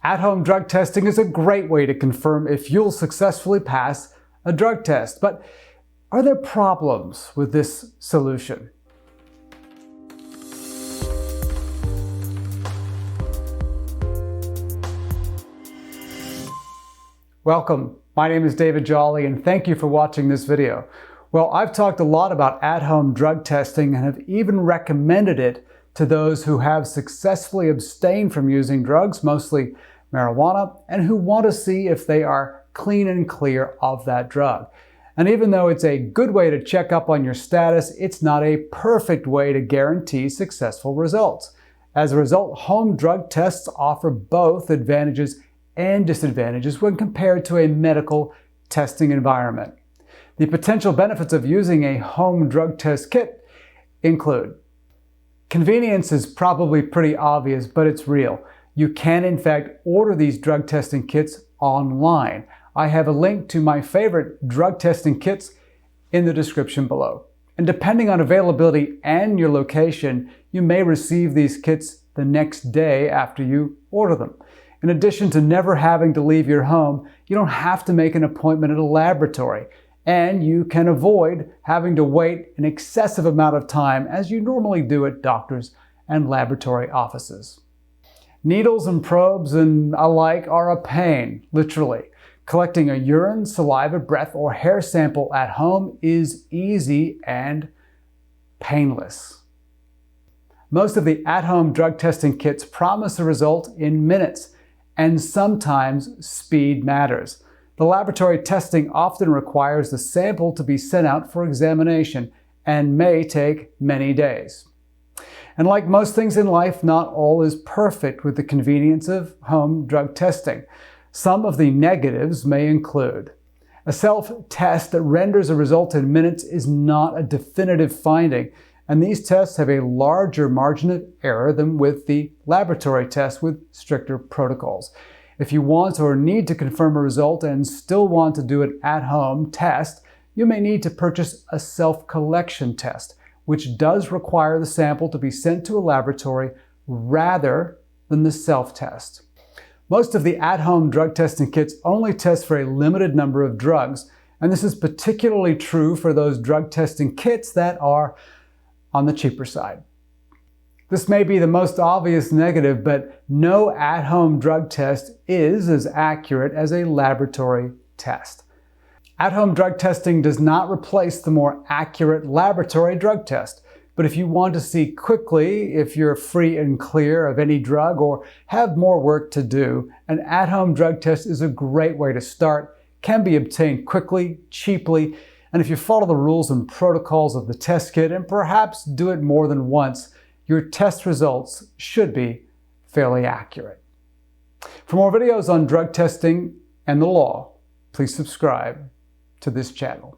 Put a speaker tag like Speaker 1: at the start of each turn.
Speaker 1: At-home drug testing is a great way to confirm if you'll successfully pass a drug test. But are there problems with this solution? Welcome. My name is David Jolly, and thank you for watching this video. Well, I've talked a lot about at-home drug testing and have even recommended it to those who have successfully abstained from using drugs, mostly marijuana, and who want to see if they are clean and clear of that drug. And even though it's a good way to check up on your status, it's not a perfect way to guarantee successful results. As a result, home drug tests offer both advantages and disadvantages when compared to a medical testing environment. The potential benefits of using a home drug test kit include: convenience is probably pretty obvious, but it's real. You can in fact order these drug testing kits online. I have a link to my favorite drug testing kits in the description below. And depending on availability and your location, you may receive these kits the next day after you order them. In addition to never having to leave your home, you don't have to make an appointment at a laboratory, and you can avoid having to wait an excessive amount of time as you normally do at doctors and laboratory offices. Needles and probes and alike are a pain, literally. Collecting a urine, saliva, breath, or hair sample at home is easy and painless. Most of the at-home drug testing kits promise a result in minutes, and sometimes speed matters. The laboratory testing often requires the sample to be sent out for examination and may take many days. And like most things in life, not all is perfect with the convenience of home drug testing. Some of the negatives may include: a self-test that renders a result in minutes is not a definitive finding, and these tests have a larger margin of error than with the laboratory tests with stricter protocols. If you want or need to confirm a result and still want to do an at-home test, you may need to purchase a self-collection test, which does require the sample to be sent to a laboratory rather than the self-test. Most of the at-home drug testing kits only test for a limited number of drugs, and this is particularly true for those drug testing kits that are on the cheaper side. This may be the most obvious negative, but no at-home drug test is as accurate as a laboratory test. At-home drug testing does not replace the more accurate laboratory drug test. But if you want to see quickly if you're free and clear of any drug or have more work to do, an at-home drug test is a great way to start, can be obtained quickly, cheaply, and if you follow the rules and protocols of the test kit and perhaps do it more than once, your test results should be fairly accurate. For more videos on drug testing and the law, please subscribe to this channel.